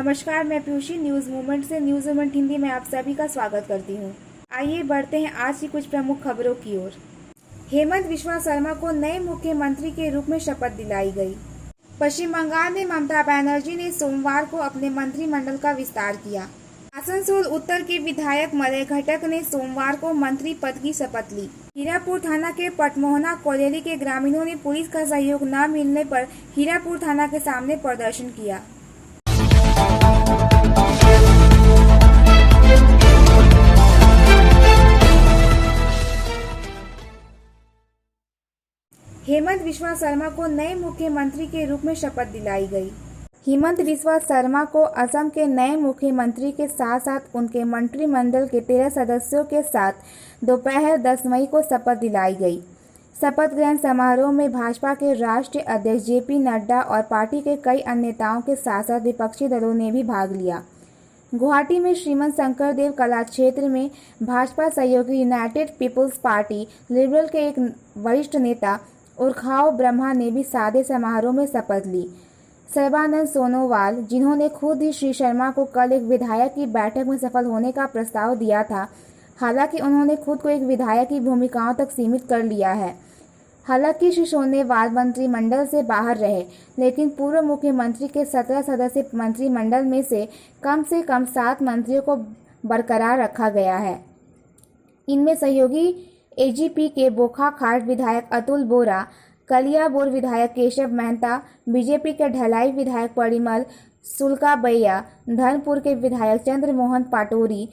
नमस्कार, मैं Piyushji news movement से न्यूज़ मूवमेंट हिंदी में आप सभी का स्वागत करती हूँ। आइए बढ़ते हैं आज की कुछ प्रमुख खबरों की ओर। हेमंत बिस्वा शर्मा को नए मुख्यमंत्री के रूप में शपथ दिलाई गई। पश्चिम बंगाल में ममता बनर्जी ने सोमवार को अपने मंत्रिमंडल का विस्तार किया। आसनसोल उत्तर के विधायक मलय घटक ने सोमवार को मंत्री पद की शपथ ली। हीरापुर थाना के पटमोहना कोलेरी के ग्रामीणों ने पुलिस का सहयोग न मिलने पर हीरापुर थाना के सामने प्रदर्शन किया। हेमंत बिस्वा शर्मा को नए मुख्यमंत्री के रूप में शपथ दिलाई गई। हेमंत बिस्वा शर्मा को असम के नए मुख्यमंत्री के साथ साथ उनके मंत्रिमंडल के 13 सदस्यों के साथ दोपहर 10 मई को शपथ दिलाई गई। शपथ ग्रहण समारोह में भाजपा के राष्ट्रीय अध्यक्ष जेपी नड्डा और पार्टी के कई अन्य नेताओं के साथ साथ विपक्षी दलों ने भी भाग लिया। गुवाहाटी में श्रीमंत शंकरदेव कला क्षेत्र में भाजपा सहयोगी यूनाइटेड पीपुल्स पार्टी लिबरल के एक वरिष्ठ नेता उर्खाव ब्रह्मा ने भी सादे समारोह में शपथ ली। सर्बानंद सोनोवाल, जिन्होंने खुद ही श्री शर्मा को कल एक विधायक की बैठक में सफल होने का प्रस्ताव दिया था, हालांकि उन्होंने खुद को एक विधायक की भूमिकाओं तक सीमित कर लिया है। हालांकि श्री सोनोवाल मंत्रिमंडल से बाहर रहे, लेकिन पूर्व मुख्यमंत्री के 17 सदस्यीय मंत्रिमंडल में से कम 7 मंत्रियों को बरकरार रखा गया है। इनमें सहयोगी एजीपी के बोकाखाट विधायक अतुल बोरा, कलियाबोर विधायक केशव मेहता, बीजेपी के ढलाई विधायक परिमल सुलकाबैया, धर्मपुर के विधायक चंद्रमोहन पाटोरी,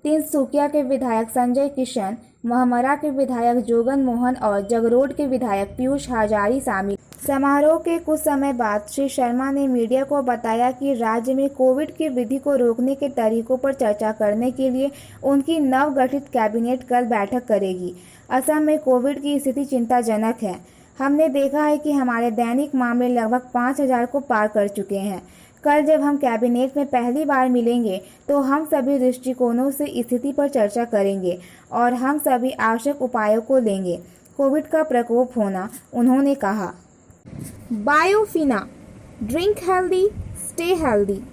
तिनसुकिया के विधायक संजय किशन, महमरा के विधायक जोगन मोहन और जगरोड के विधायक पीयूष हजारी शामिल। समारोह के कुछ समय बाद श्री शर्मा ने मीडिया को बताया कि राज्य में कोविड की वृद्धि को रोकने के तरीकों पर चर्चा करने के लिए उनकी नवगठित कैबिनेट कल बैठक करेगी। असम में कोविड की स्थिति चिंताजनक है। हमने देखा है कि हमारे दैनिक मामले लगभग 5000 को पार कर चुके हैं। कल जब हम कैबिनेट में पहली बार मिलेंगे तो हम सभी दृष्टिकोणों से स्थिति पर चर्चा करेंगे और हम सभी आवश्यक उपायों को लेंगे। कोविड का प्रकोप होना, उन्होंने कहा। Biofina, drink healthy, stay healthy.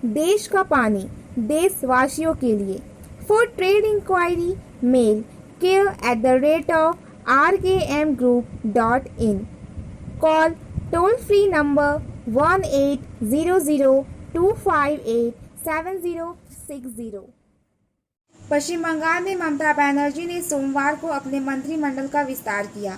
देश का पानी देशवासियों के लिए। For trade inquiry mail care@rkmgroup.in। Call toll free number 1800-258-7060। Paschim Bengal में ममता बनर्जी ने सोमवार को अपने मंत्रिमंडल का विस्तार किया।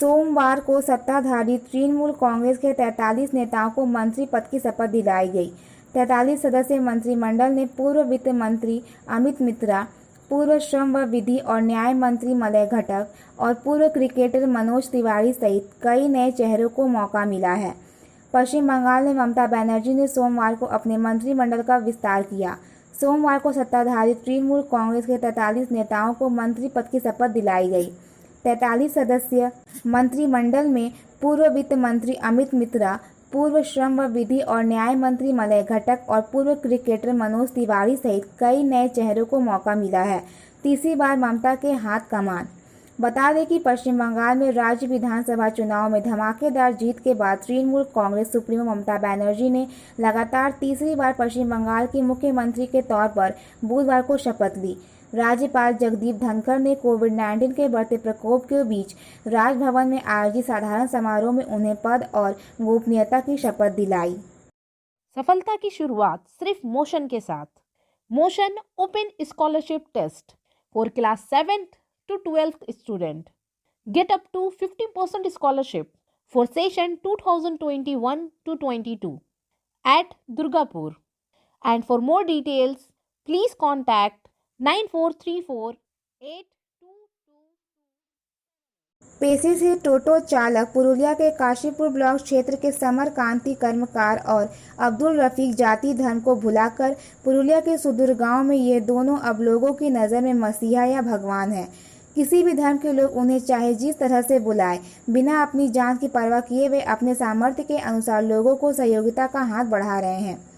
सोमवार को सत्ताधारी तृणमूल कांग्रेस के 43 नेताओं को मंत्री पद की शपथ दिलाई गई। 43 सदस्यीय मंत्रिमंडल ने पूर्व वित्त मंत्री अमित मित्रा, पूर्व श्रम व विधि और न्याय मंत्री मलय घटक और पूर्व क्रिकेटर मनोज तिवारी सहित कई नए चेहरों को मौका मिला है। पश्चिम बंगाल में ममता बनर्जी ने सोमवार को अपने मंत्रिमंडल का विस्तार किया। सोमवार को सत्ताधारी तृणमूल कांग्रेस के 43 नेताओं को मंत्री पद की शपथ दिलाई गई। 43 सदस्यीय मंत्रिमंडल में पूर्व वित्त मंत्री अमित मित्रा, पूर्व श्रम व विधि और न्याय मंत्री मलय घटक और पूर्व क्रिकेटर मनोज तिवारी सहित कई नए चेहरों को मौका मिला है। तीसरी बार ममता के हाथ कमान। बता दें कि पश्चिम बंगाल में राज्य विधानसभा चुनाव में धमाकेदार जीत के बाद तृणमूल कांग्रेस सुप्रीमो ममता बनर्जी ने लगातार तीसरी बार पश्चिम बंगाल की मुख्यमंत्री के तौर पर बुधवार को शपथ ली। राज्यपाल जगदीप धनखड़ ने कोविड-19 के बढ़ते प्रकोप के बीच राजभवन में आयोजित साधारण समारोह में उन्हें पद और गोपनीयता की शपथ दिलाई। सफलता की शुरुआत सिर्फ मोशन के साथ। Motion open scholarship test for class 7th to 12th student. Get up to 50% scholarship for session 2021 to 22 at Durgapur. And for more details, please contact 9434-8222। पेशे से टोटो चालक पुरुलिया के काशीपुर ब्लॉक क्षेत्र के समरकांति कर्मकार और अब्दुल रफीक जाति धर्म को भुलाकर पुरुलिया के सुदूर गांव में ये दोनों अब लोगों की नज़र में मसीहा या भगवान है। किसी भी धर्म के लोग उन्हें चाहे जिस तरह से बुलाए, बिना अपनी जान की परवाह किए वे अपने सामर्थ्य के अनुसार लोगों को सहयोगिता का हाथ बढ़ा रहे हैं।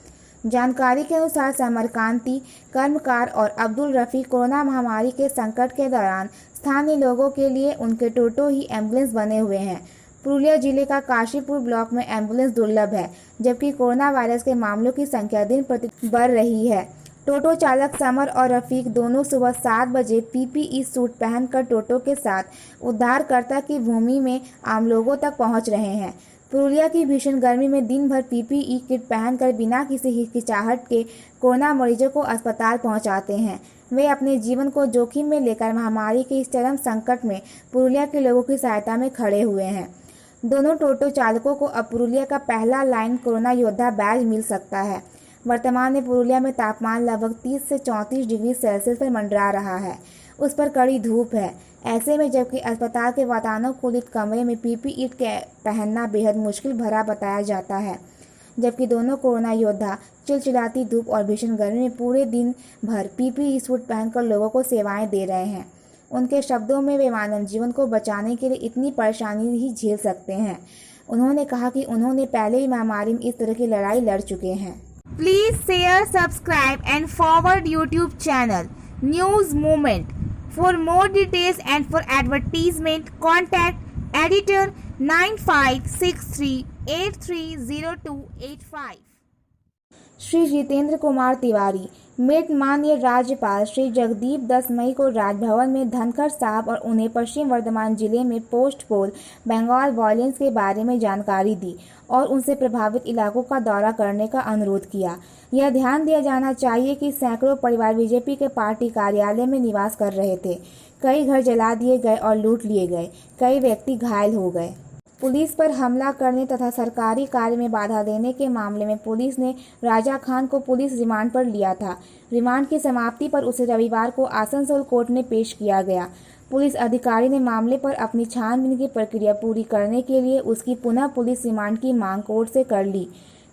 जानकारी के अनुसार समरकांति कर्मकार और अब्दुल रफीक कोरोना महामारी के संकट के दौरान स्थानीय लोगों के लिए उनके टोटो ही एम्बुलेंस बने हुए हैं। पुरुलिया जिले का काशीपुर ब्लॉक में एम्बुलेंस दुर्लभ है, जबकि कोरोना वायरस के मामलों की संख्या दिन प्रतिदिन बढ़ रही है। टोटो चालक समर और रफीक दोनों सुबह 7 बजे पीपीई सूट पहनकर टोटो के साथ उद्धारकर्ता की भूमि में आम लोगों तक पहुंच रहे हैं। पुरुलिया की भीषण गर्मी में दिन भर पीपीई किट पहनकर बिना किसी हिचकिचाहट के कोरोना मरीजों को अस्पताल पहुंचाते हैं। वे अपने जीवन को जोखिम में लेकर महामारी के इस चरम संकट में पुरुलिया के लोगों की सहायता में खड़े हुए हैं। दोनों टोटो चालकों को अब पुरुलिया का पहला लाइन कोरोना योद्धा बैज मिल सकता है। वर्तमान में पुरुलिया में तापमान लगभग 30 से 34 डिग्री सेल्सियस पर मंडरा रहा है। उस पर कड़ी धूप है। ऐसे में जबकि अस्पताल के वातानुकूलित कमरे में पीपीई पहनना बेहद मुश्किल भरा बताया जाता है, जबकि दोनों कोरोना योद्धा चिलचिलाती धूप और भीषण गर्मी में पूरे दिन भर पीपीई सूट पहनकर लोगों को सेवाएं दे रहे हैं। उनके शब्दों में वे मानव जीवन को बचाने के लिए इतनी परेशानी ही झेल सकते हैं। उन्होंने कहा कि उन्होंने पहले ही महामारी में इस तरह की लड़ाई लड़ चुके हैं। Please share, subscribe and forward YouTube channel news movement. For more details and for advertisement contact editor 9563830285। Shri Jitendra Kumar Tiwari. Met माननीय राज्यपाल श्री जगदीप 10 मई को राजभवन में धनखड़ साहब और उन्हें पश्चिम वर्धमान जिले में पोस्ट पोल बंगाल वायलेंस के बारे में जानकारी दी और उनसे प्रभावित इलाकों का दौरा करने का अनुरोध किया। यह ध्यान दिया जाना चाहिए कि सैकड़ों परिवार बीजेपी के पार्टी कार्यालय में निवास कर रहे थे। कई घर जला दिए गए और लूट लिए गए। कई व्यक्ति घायल हो गए। पुलिस पर हमला करने तथा सरकारी कार्य में बाधा देने के मामले में पुलिस ने राजा खान को पुलिस रिमांड पर लिया था। रिमांड की समाप्ति पर उसे रविवार को आसनसोल कोर्ट में पेश किया गया। पुलिस अधिकारी ने मामले पर अपनी छानबीन की प्रक्रिया पूरी करने के लिए उसकी पुनः पुलिस रिमांड की मांग कोर्ट से कर ली।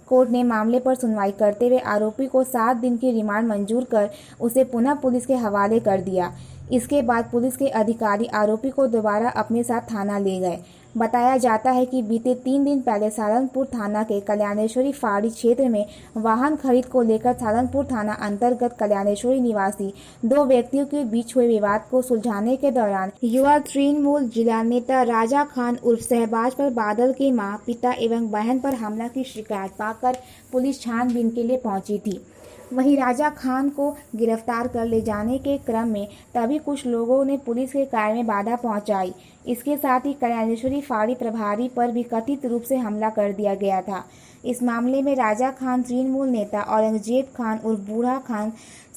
कोर्ट ने मामले पर सुनवाई करते हुए आरोपी को 7 दिन की रिमांड मंजूर कर उसे पुनः पुलिस के हवाले कर दिया। इसके बाद पुलिस के अधिकारी आरोपी को दोबारा अपने साथ थाना ले गए। बताया जाता है कि बीते 3 दिन पहले सालनपुर थाना के कल्याणेश्वरी फाड़ी क्षेत्र में वाहन खरीद को लेकर सालनपुर थाना अंतर्गत कल्याणेश्वरी निवासी 2 व्यक्तियों के बीच हुए विवाद को सुलझाने के दौरान युवा तृणमूल जिला नेता राजा खान उर्फ शहबाज पर बादल की मां, पिता एवं बहन पर हमला की शिकायत पाकर पुलिस छानबीन के लिए पहुंची थी। वहीं राजा खान को गिरफ्तार कर ले जाने के क्रम में तभी कुछ लोगों ने पुलिस के कार्य में बाधा पहुंचाई। इसके साथ ही कल्याणेश्वरी फाड़ी प्रभारी पर भी कथित रूप से हमला कर दिया गया था। इस मामले में राजा खान, तृणमूल नेता औरंगजेब खान उर्फ बूढ़ा खान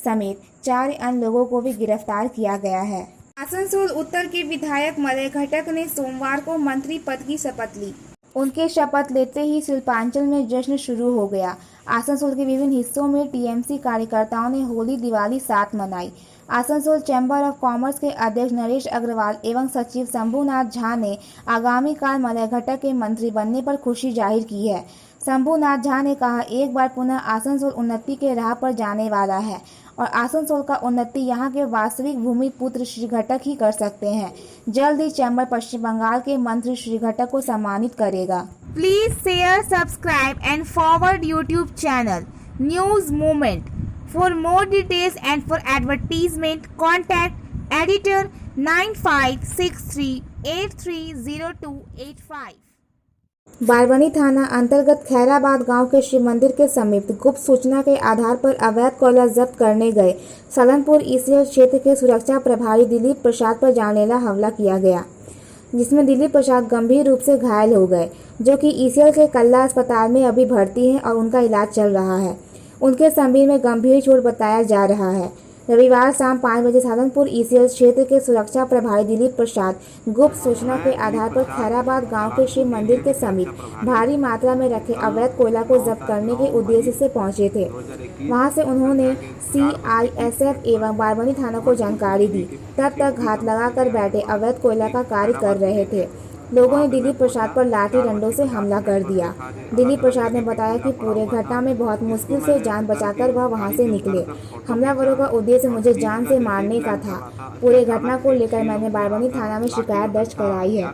समेत 4 अन्य लोगों को भी गिरफ्तार किया गया है। आसनसोल उत्तर के विधायक मलय घटक ने सोमवार को मंत्री पद की शपथ ली। उनके शपथ लेते ही शिल्पांचल में जश्न शुरू हो गया। आसनसोल के विभिन्न हिस्सों में टीएमसी कार्यकर्ताओं ने होली दिवाली साथ मनाई। आसनसोल चैम्बर ऑफ कॉमर्स के अध्यक्ष नरेश अग्रवाल एवं सचिव शंभुनाथ झा ने आगामी काल मलय घटक के मंत्री बनने पर खुशी जाहिर की है। शंभुनाथ झा ने कहा, एक बार पुनः आसनसोल उन्नति के राह पर जाने वाला है और आसनसोल का उन्नति यहाँ के वास्तविक भूमि पुत्र श्री घटक ही कर सकते हैं। जल्द ही चैम्बर पश्चिम बंगाल के मंत्री श्री घटक को सम्मानित करेगा। Please share, subscribe and forward YouTube channel news movement. For more details and for advertisement contact editor 9563830285। बारबनी थाना अंतर्गत खैराबाद गांव के शिव मंदिर के समीप गुप्त सूचना के आधार पर अवैध कोयला जब्त करने गए सालनपुर ईसीएल क्षेत्र के सुरक्षा प्रभारी दिलीप प्रसाद पर जानलेवा हमला किया गया, जिसमें दिलीप प्रसाद गंभीर रूप से घायल हो गए, जो कि ईसीएल के कल्ला अस्पताल में अभी भर्ती हैं और उनका इलाज चल रहा है। उनके शरीर में गंभीर चोट बताया जा रहा है। रविवार शाम 5 बजे सालनपुर ईसीएल क्षेत्र के सुरक्षा प्रभारी दिलीप प्रसाद गुप्त सूचना के आधार पर खैराबाद गांव के शिव मंदिर के समीप भारी मात्रा में रखे अवैध कोयला को जब्त करने के उद्देश्य से पहुंचे थे। वहां से उन्होंने सीआईएसएफ एवं बारबनी थाना को जानकारी दी। तब तक घात लगाकर बैठे अवैध कोयला का कार्य कर रहे थे। लोगों ने दिलीप प्रसाद पर लाठी डंडों से हमला कर दिया। दिलीप प्रसाद ने बताया कि पूरे घटना में बहुत मुश्किल से जान बचाकर वह वहां से निकले। हमलावरों का उद्देश्य मुझे जान से मारने का था। पूरे घटना को लेकर मैंने बारबनी थाना में शिकायत दर्ज कराई है।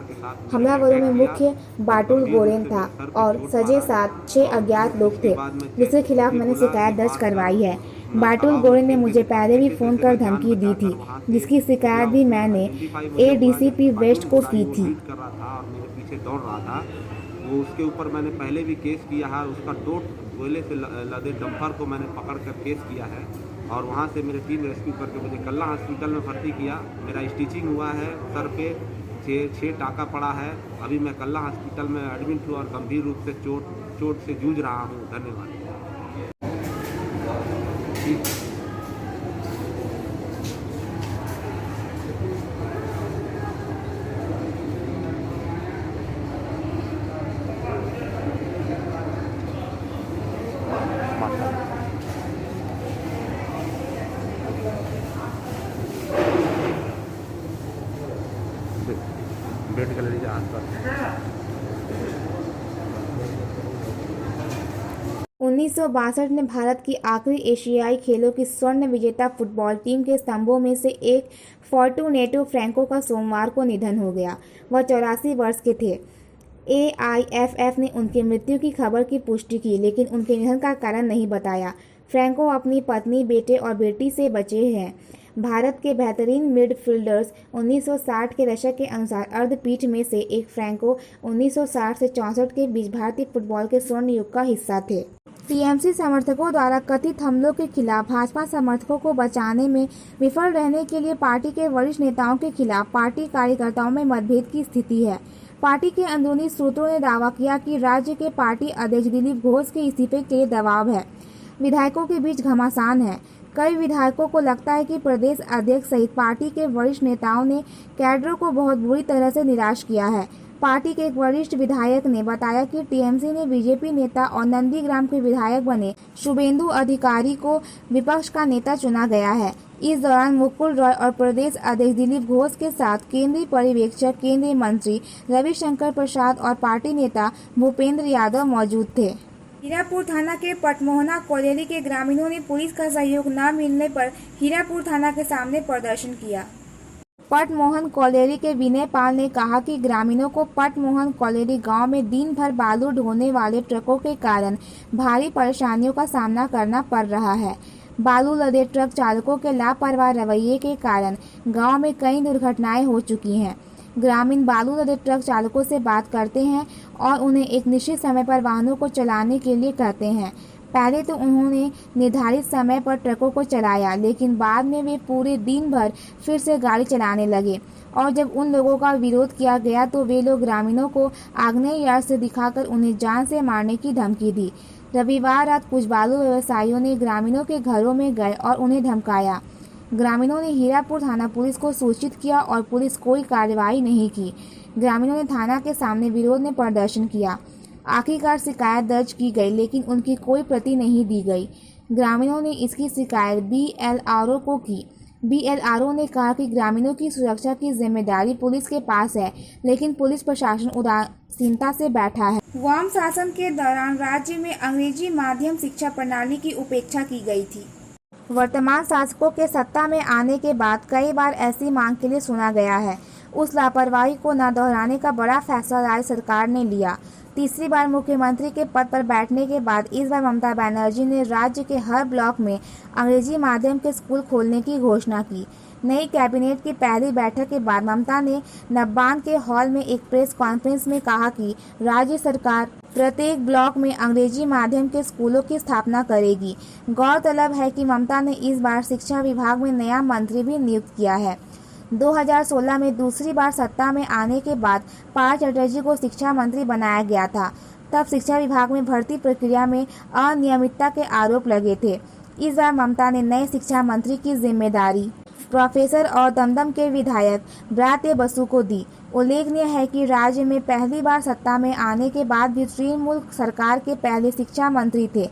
हमलावरों में मुख्य बाटुल गोरेन था और सजे साथ 6 अज्ञात लोग थे, जिसके खिलाफ मैंने शिकायत दर्ज करवाई है। बाटुल गोरेन ने मुझे पहले भी फोन कर धमकी दी थी, जिसकी शिकायत भी मैंने एडीसीपी वेस्ट को की थी। पीछे दौड़ रहा था, वो उसके ऊपर मैंने पहले भी केस किया है। उसका टोट कोयले से लदे डंपर को मैंने पकड़ कर केस किया है और वहाँ से मेरे टीम रेस्क्यू करके मुझे कल्ला हॉस्पिटल में भर्ती किया। मेरा स्टिचिंग हुआ है, सर पे 6 टाका पड़ा है। अभी मैं कल्ला हॉस्पिटल में एडमिट हूँ और गंभीर रूप से चोट से जूझ रहा हूँ। धन्यवाद। बेड गैलरी के आसपास 1962 में भारत की आखिरी एशियाई खेलों की स्वर्ण विजेता फुटबॉल टीम के स्तंभों में से एक फॉर्टूनेटो फ्रैंको का सोमवार को निधन हो गया। वह 84 वर्ष के थे। AIFF ने उनकी मृत्यु की खबर की पुष्टि की, लेकिन उनके निधन का कारण नहीं बताया। फ्रैंको अपनी पत्नी, बेटे और बेटी से बचे हैं। भारत के बेहतरीन मिडफील्डर्स 1960 के दशक के अनुसार अर्धपीठ में से एक फ्रैंको 1960 से 64 के बीच भारतीय फुटबॉल के स्वर्ण युग का हिस्सा थे। टीएमसी समर्थकों द्वारा कथित हमलों के खिलाफ भाजपा समर्थकों को बचाने में विफल रहने के लिए पार्टी के वरिष्ठ नेताओं के खिलाफ पार्टी कार्यकर्ताओं में मतभेद की स्थिति है। पार्टी के अंदरूनी सूत्रों ने दावा किया कि राज्य के पार्टी अध्यक्ष दिलीप घोष के इस्तीफे के लिए दबाव है। विधायकों के बीच घमासान है। कई विधायकों को लगता है कि प्रदेश अध्यक्ष सहित पार्टी के वरिष्ठ नेताओं ने कैडरों को बहुत बुरी तरह से निराश किया है। पार्टी के एक वरिष्ठ विधायक ने बताया कि टीएमसी ने बीजेपी नेता और नंदीग्राम के विधायक बने शुभेंदु अधिकारी को विपक्ष का नेता चुना गया है। इस दौरान मुकुल रॉय और प्रदेश अध्यक्ष दिलीप घोष के साथ केंद्रीय पर्यवेक्षक, केंद्रीय मंत्री रविशंकर प्रसाद और पार्टी नेता भूपेंद्र यादव मौजूद थे। हीरापुर थाना के पटमोहना कॉलोनी के ग्रामीणों ने पुलिस का सहयोग न मिलने पर हीरापुर थाना के सामने प्रदर्शन किया। पटमोहन कॉलोनी के विनय पाल ने कहा कि ग्रामीणों को पटमोहन कॉलोनी गांव में दिन भर बालू ढोने वाले ट्रकों के कारण भारी परेशानियों का सामना करना पड़ रहा है। बालू लदे ट्रक चालकों के लापरवाह रवैये के कारण गांव में कई दुर्घटनाएं हो चुकी हैं। ग्रामीण बालू लदे ट्रक चालकों से बात करते हैं और उन्हें एक निश्चित समय पर वाहनों को चलाने के लिए कहते हैं। पहले तो उन्होंने निर्धारित समय पर ट्रकों को चलाया, लेकिन बाद में वे पूरे दिन भर फिर से गाड़ी चलाने लगे और जब उन लोगों का विरोध किया गया तो वे लोग ग्रामीणों को आग्नेय यार्ड से दिखाकर उन्हें जान से मारने की धमकी दी। रविवार रात कुछ बालू व्यवसायियों ने ग्रामीणों के घरों में गए और उन्हें धमकाया। ग्रामीणों ने हीरापुर थाना पुलिस को सूचित किया और पुलिस कोई कार्रवाई नहीं की। ग्रामीणों ने थाना के सामने विरोध में प्रदर्शन किया। आखिरकार शिकायत दर्ज की गई, लेकिन उनकी कोई प्रति नहीं दी गई। ग्रामीणों ने इसकी शिकायत BLRO को की। BLRO ने कहा कि ग्रामीणों की सुरक्षा की जिम्मेदारी पुलिस के पास है, लेकिन पुलिस प्रशासन उदासीनता से बैठा है। वाम शासन के दौरान राज्य में अंग्रेजी माध्यम शिक्षा प्रणाली की उपेक्षा की गई थी। वर्तमान शासकों के सत्ता में आने के बाद कई बार ऐसी मांग के लिए सुना गया है। उस लापरवाही को न दोहराने का बड़ा फैसला राज्य सरकार ने लिया। तीसरी बार मुख्यमंत्री के पद पर बैठने के बाद इस बार ममता बनर्जी ने राज्य के हर ब्लॉक में अंग्रेजी माध्यम के स्कूल खोलने की घोषणा की। नई कैबिनेट की पहली बैठक के बाद ममता ने नब्बान के हॉल में एक प्रेस कॉन्फ्रेंस में कहा कि राज्य सरकार प्रत्येक ब्लॉक में अंग्रेजी माध्यम के स्कूलों की स्थापना करेगी। गौरतलब है कि ममता ने इस बार शिक्षा विभाग में नया मंत्री भी नियुक्त किया है। 2016 में दूसरी बार सत्ता में आने के बाद पार्थ चटर्जी को शिक्षा मंत्री बनाया गया था। तब शिक्षा विभाग में भर्ती प्रक्रिया में अनियमितता के आरोप लगे थे। इस बार ममता ने नए शिक्षा मंत्री की जिम्मेदारी प्रोफेसर और दमदम के विधायक ब्रात्य बसु को दी। उल्लेखनीय है कि राज्य में पहली बार सत्ता में आने के बाद भी तृणमूल सरकार के पहले शिक्षा मंत्री थे।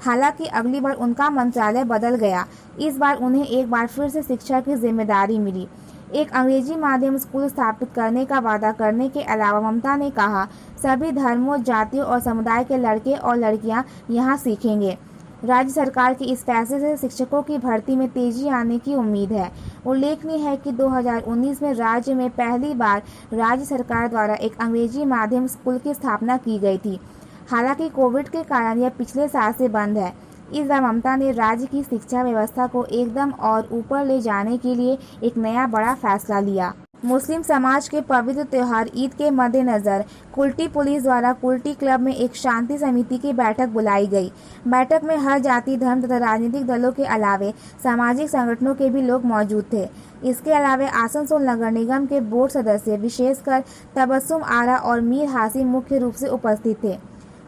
हालांकि अगली बार उनका मंत्रालय बदल गया। इस बार उन्हें एक बार फिर से शिक्षा की जिम्मेदारी मिली। एक अंग्रेजी माध्यम स्कूल स्थापित करने का वादा करने के अलावा ममता ने कहा, सभी धर्मों, जातियों और समुदाय के लड़के और लड़कियां यहां सीखेंगे। राज्य सरकार के इस फैसले से शिक्षकों की भर्ती में तेजी आने की उम्मीद है। उल्लेखनीय है कि 2019 में राज्य में पहली बार राज्य सरकार द्वारा एक अंग्रेजी माध्यम स्कूल की स्थापना की गई थी। हालांकि कोविड के कारण यह पिछले साल से बंद है। इस बार ममता ने राज्य की शिक्षा व्यवस्था को एकदम और ऊपर ले जाने के लिए एक नया बड़ा फैसला लिया। मुस्लिम समाज के पवित्र त्योहार ईद के मद्देनजर कुल्टी पुलिस द्वारा कुल्टी क्लब में एक शांति समिति की बैठक बुलाई गई। बैठक में हर जाति, धर्म तथा राजनीतिक दलों के अलावे सामाजिक संगठनों के भी लोग मौजूद थे। इसके अलावा आसनसोल नगर निगम के बोर्ड सदस्य विशेषकर तबस्सुम आरा और मीर हासिम मुख्य रूप से उपस्थित थे।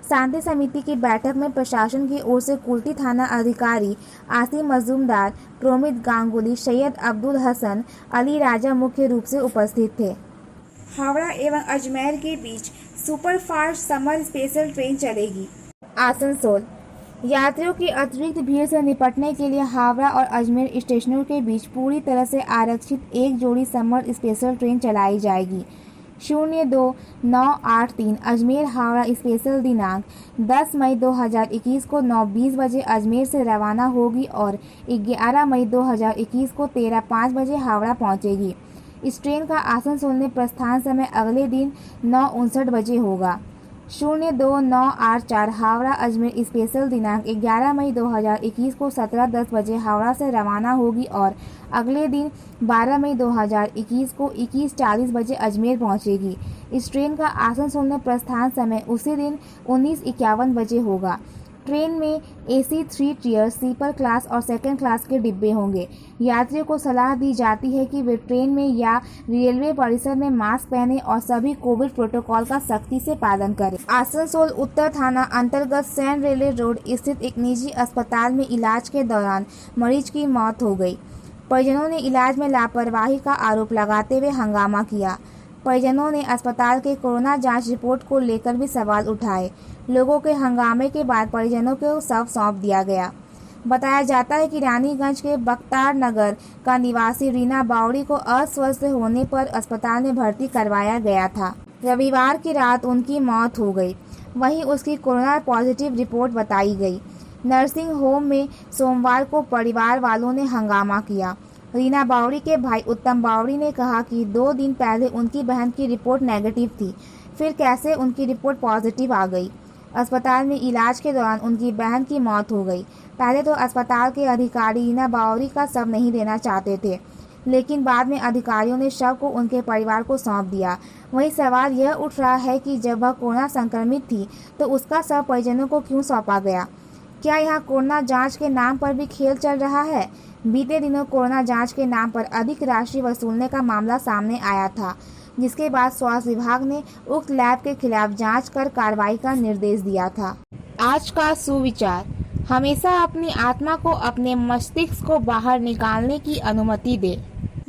शांति समिति की बैठक में प्रशासन की ओर से कुल्टी थाना अधिकारी आसिम मजूमदार, प्रोमित गांगुली, सैयद अब्दुल हसन, अली राजा मुख्य रूप से उपस्थित थे। हावड़ा एवं अजमेर के बीच सुपरफास्ट समर स्पेशल ट्रेन चलेगी। आसनसोल यात्रियों की अतिरिक्त भीड़ से निपटने के लिए हावड़ा और अजमेर स्टेशनों के बीच पूरी तरह से आरक्षित एक जोड़ी समर स्पेशल ट्रेन चलाई जाएगी। 02-983 अजमेर हावड़ा स्पेशल दिनांक 10 मई 2021 को 9:20 बजे अजमेर से रवाना होगी और 11 मई 2021 को 13:05 बजे हावड़ा पहुंचेगी। इस ट्रेन का आसनसोल में प्रस्थान समय अगले दिन 9:59 बजे होगा। 02-984 हावड़ा अजमेर स्पेशल दिनांक 11 मई 2021 को 17:10 बजे हावड़ा से रवाना होगी और अगले दिन 12 मई 2021 को 21:40 बजे अजमेर पहुंचेगी। इस ट्रेन का आसनसोल में प्रस्थान समय उसी दिन 19:51 बजे होगा। ट्रेन में AC 3 टियर, स्लीपर क्लास और सेकंड क्लास के डिब्बे होंगे। यात्रियों को सलाह दी जाती है कि वे ट्रेन में या रेलवे परिसर में मास्क पहने और सभी कोविड प्रोटोकॉल का सख्ती से पालन करें। आसनसोल उत्तर थाना अंतर्गत सैन रेलवे रोड स्थित एक निजी अस्पताल में इलाज के दौरान मरीज की मौत हो गई। परिजनों ने इलाज में लापरवाही का आरोप लगाते हुए हंगामा किया। परिजनों ने अस्पताल के कोरोना जांच रिपोर्ट को लेकर भी सवाल उठाए। लोगों के हंगामे के बाद परिजनों को शव सौंप दिया गया। बताया जाता है कि रानीगंज के बख्तार नगर का निवासी रीना बावड़ी को अस्वस्थ होने पर अस्पताल में भर्ती करवाया गया था। रविवार की रात उनकी मौत हो गई। वहीं उसकी कोरोना पॉजिटिव रिपोर्ट बताई गई। नर्सिंग होम में सोमवार को परिवार वालों ने हंगामा किया। रीना बावड़ी के भाई उत्तम बावड़ी ने कहा कि 2 दिन पहले उनकी बहन की रिपोर्ट नेगेटिव थी, फिर कैसे उनकी रिपोर्ट पॉजिटिव आ गई। अस्पताल में इलाज के दौरान उनकी बहन की मौत हो गई। पहले तो अस्पताल के अधिकारी रीना बावड़ी का शव नहीं देना चाहते थे, लेकिन बाद में अधिकारियों ने शव को उनके परिवार को सौंप दिया। वहीं सवाल यह उठ रहा है कि जब वह कोरोना संक्रमित थी तो उसका शव परिजनों को क्यों सौंपा गया। क्या यहाँ कोरोना जांच के नाम पर भी खेल चल रहा है। बीते दिनों कोरोना जांच के नाम पर अधिक राशि वसूलने का मामला सामने आया था, जिसके बाद स्वास्थ्य विभाग ने उक्त लैब के खिलाफ जांच कर कार्रवाई का निर्देश दिया था। आज का सुविचार: हमेशा अपनी आत्मा को अपने मस्तिष्क को बाहर निकालने की अनुमति दे।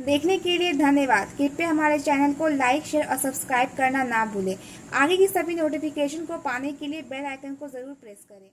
देखने के लिए धन्यवाद। कृपया हमारे चैनल को लाइक, शेयर और सब्सक्राइब करना ना भूलें। आगे की सभी नोटिफिकेशन को पाने के लिए बेल आइकन को जरूर प्रेस करें।